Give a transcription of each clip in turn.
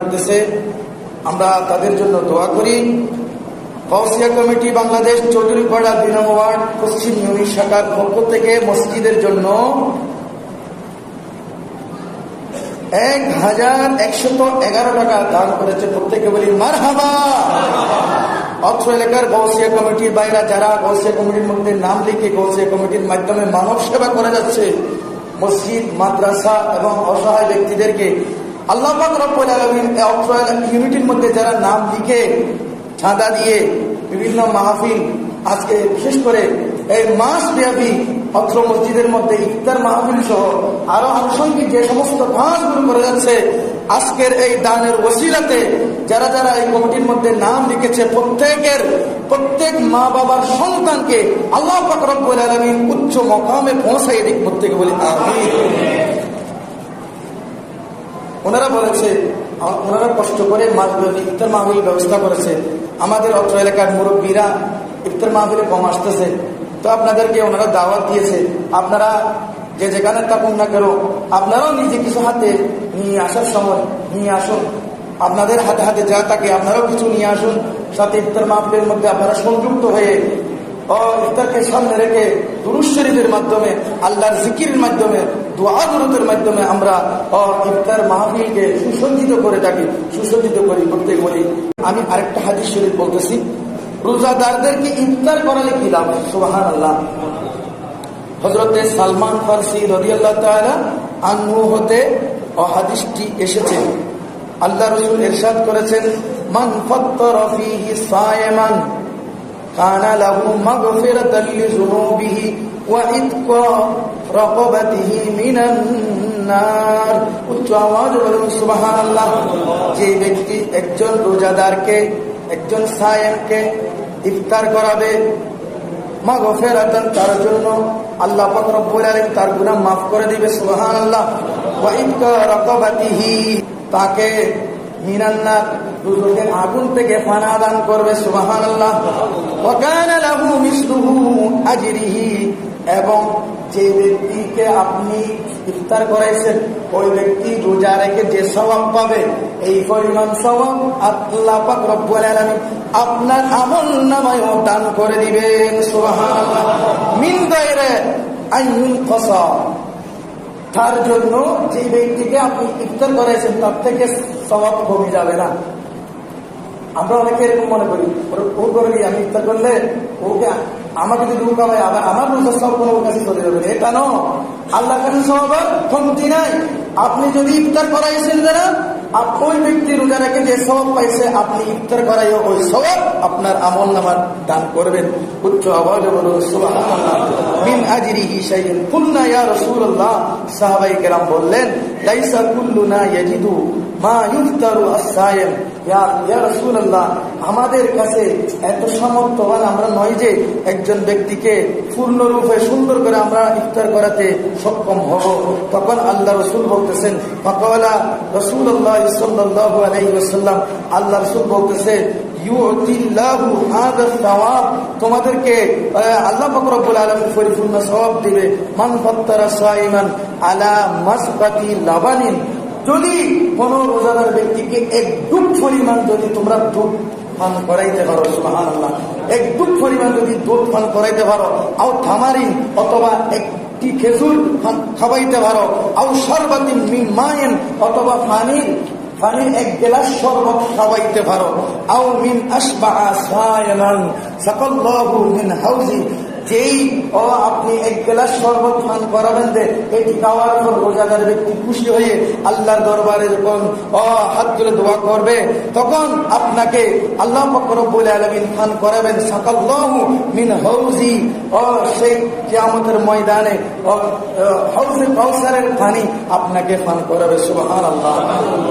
করতেছে, আমরা তাদের জন্য দোয়া করি। গাউসিয়া কমিটি বাংলাদেশ চৌধুরীপাড়া ২ নং ওয়ার্ড পশ্চিম ইউনিট শাখার পক্ষ থেকে মসজিদের জন্য ১,১১১ টাকা দান করেছে। প্রত্যেকে বলি মারহাবা। অত্র এলাকার গাউসিয়া কমিটির বাইরা যারা গাউসিয়া কমিটির মধ্যে নাম লিখে গাউসিয়া কমিটির মাধ্যমে মানব সেবা করে যাচ্ছে, মসজিদ, মাদ্রাসা এবং অসহায় ব্যক্তিদেরকে আল্লাহ পাক রব্বুল আলামিন অত্র ইউনিটির মধ্যে যারা নাম লিখে চাঁদা দিয়ে বিভিন্ন মাহফিল, আজকে বিশেষ করে এই মাস ব্যাপী অত্র মসজিদের মধ্যে ইফতার মাহফিল সহ আরো আনুষঙ্গিক যে সমস্ত কাজগুলো করে যাচ্ছে, আজকের এই দানের ওসিলাতে যারা যারা এই কমিটির মধ্যে নাম লিখেছে প্রত্যেক মা বাবার সন্তানকে আল্লাহ পাক রব্বুল আলামিন উচ্চ মকামে পৌঁছাই দিক। প্রত্যেকে বলি আমিন। ওনারা বলেছে, ওনারা কষ্ট করে ইফতার মাহফিল ব্যবস্থা করেছে। আমাদের অত্র এলাকার মুরব্বীরা ইফতার মাহফিলে কম আসতেছে, তো আপনাদেরকে ওনারা দাওয়াত দিয়েছে, আপনারা যে যেখানে থাকুন না কেন আপনারাও নিজে কিছু হাতে নিয়ে আসার সময় নিয়ে আসুন। আপনাদের হাতে হাতে যা থাকে আপনারাও কিছু নিয়ে আসুন, সাথে ইফতার মাহফিলের মধ্যে আপনারা সংযুক্ত হয়ে ইফতারকে সামনে রেখে দুরূদ শরীফের মাধ্যমে, আল্লাহর জিকিরের মাধ্যমে, দোয়া দরুদের মাধ্যমে আমরা ইফতার মাহফিলকে সুসজ্জিত করে থাকি, সুসজ্জিত করি। প্রত্যেক বলি আমি আরেকটা হাদিস শরীফ বলতেছি, রোজাদারদেরকে ইফতার করালে কি লাভ? সুবহানাল্লাহ। হযরতে সালমান ফারসি রাদিয়াল্লাহু তাআলা আনহু হতে হাদিসটি এসেছে। আল্লাহ রাসূল ইরশাদ করেছেন, মান ফাত্তারা ফীহি সায়মান কানা লাহু মাগফিরাতান লিযুনুবিহি ওয়া ইতকা রাকাবাতিহি মিনান নার। উচ্চ আওয়াজে বলুন সুবহানাল্লাহ। যে ব্যক্তি একজন রোজাদারকে, একজন সায়েমকে ইফতার করাবে, মাগফিরাতান, তার জন্য আল্লাহ পাক রব্বুল আলামিন তার গুনাহ মাফ করে দিবে। সুবহানাল্লাহ। ওয়া ইতকা রাকাবাতিহি, তাকে মিনান নার, দুজকের আগুন থেকে পানা দান করবে। সুবহানাল্লাহ। ওয়া কানা লাহু মিসলুহু আজরিহি, এবং যে ব্যক্তিকে আপনি ইফতার করাইছেন ওই ব্যক্তি রোজা রেখে যে সওয়াব পাবে এই পরিমাণ সওয়াব আল্লাহ পাক রব্বুল আলামিন আপনার আমলনামায়ও দান করে দিবেন। সুবহানাল্লাহ। মিন গায়রে আইয়ুন কসা, তার জন্য যে ব্যক্তিকে আপনি ইফতার করাইছেন তার থেকে সওয়াব কমে যাবে না। আমরা অনেকে এরকম মনে করি, ও করে আমি ইফতার করলে ওকে আমাকে যদি উকাবে আবার আমার রোজার সব কোনো কাছে চলে যাবে, এটা নয়। আল্লাহর কাছে সওয়াবের কমতি নাই। আপনি যদি ইফতার করাইছেন যারা, ওই ব্যক্তি রোজা রেখে যে সওয়াব পাইছে আপনি ইফতার করাইও ওই সওয়াব আপনার আমলনামায় দান করবেন। উচ্চ আওয়াজে বলুন সুবহানাল্লাহ। মিন আজরিহি শাইউন। কুলনা ইয়া রাসূলুল্লাহ, সাহাবায়ে কেরাম বললেন, লাইসা কুল্লুনা ইয়াজিদু মা ইফতারু আস-সায়েম। ইয়া রাসূলুল্লাহ, আমাদের কাছে এত সামর্থ্যবান আমরা নয় যে একজন ব্যক্তিকে পূর্ণরূপে সুন্দর করে আমরা ইফতার করাতে সক্ষম হব। তখন আল্লাহ রাসূল বলতেছেন, ফাকালা রাসূলুল্লাহ সাল্লাল্লাহু আলাইহি ওয়াসাল্লাম, আল্লাহ রাসূল বলতেছে, ইউতিল্লাহু হাযা সওয়াব, তোমাদেরকে আল্লাহ পাক রব্বুল আলামিন পরিপূর্ণ সওয়াব দিবে। মান ফাত্তারা সাইমান আলা মাসকাতি লাবানিন, যদি কোন রোজাদার ব্যক্তিকে এক ডুব পরিমাণ যদি তোমরা দুধ পান করাইতে পারো, সুবহানাল্লাহ, এক ডুব পরিমাণ যদি দুধ পান করাইতে পারো, আও থামারিন, অথবা একটি খেজুর খাওয়াইতে পারো, আও শারবাতিন মিন মাইন, অথবা পানির এক গ্লাস শরবত খাওয়াইতে পারো, আও মিন আসবাআ সায়মান সাকাল্লাহু মিন হাউজি, যেই আপনি এক গ্লাস শরবত পান করাবেন যে এটি খাওয়ার পর রোজাদার ব্যক্তি খুশি হয়ে আল্লাহর দরবারে যখন হাত তুলে দোয়া করবে তখন আপনাকে আল্লাহ পাক রব্বুল আলামিন পান করাবেন সাকাল্লাহু মিন হাউজি, সেই কিয়ামতের ময়দানে হাউজে কাউসারের পানি আপনাকে পান করাবে। সুবহানাল্লাহ।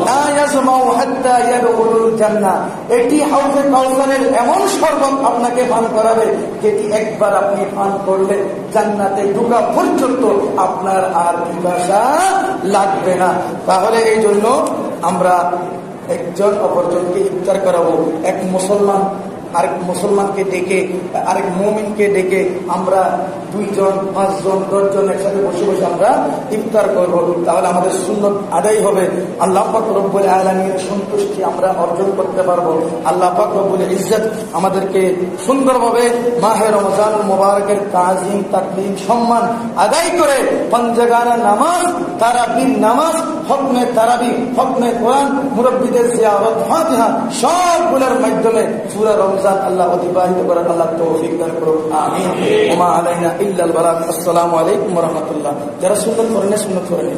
লা ইয়াজমাউ হাত্তা ইয়াদখুলুল জান্নাহ, এটি হাউজে কাউসারের এমন শরবত আপনাকে পান করাবে যেটি একবার আপনি পান করলে জান্নাতে ঢোকা পর্যন্ত আপনার আর পিপাসা লাগবে না। তাহলে এই জন্য আমরা একজন অপরজনকে ইফতার করাবো। এক মুসলমান আরেক মুসলমানকে ডেকে, আরেক মুমিনকে ডেকে আমরা 2 জন 5 জন 10 জন একসাথে বসে বসে আমরা ইফতার করবো। তাহলে আমাদের সুন্নত আদায় হবে, আল্লাহ পাক রব্বুল আলামিনের সন্তুষ্টি আমরা অর্জন করতে পারবো। আল্লাহ পাক রব্বুল ইজ্জত আমাদেরকে সুন্দরভাবে মাহে রমজান মুবারকের তাজিম তাকদীম সম্মান আদায় করে পাঞ্জাগানা নামাজ, তারাবির নামাজ, হকমে তারাবি, হকমে কোরআন, মুরব্বীদের জিয়ারত, ফাতিহা সবগুলোর মাধ্যমে পুরা রমজান আল্লাহ অতিবাহিত করার আল্লাহ তৌফিক দান করুন। আমিন। ওমা আলাইনা ইল্লাল বালাগ। আসসালামু আলাইকুম ওয়া রাহমাতুল্লাহ। যারা সুন্নাত করেন সুন্নাত করেন।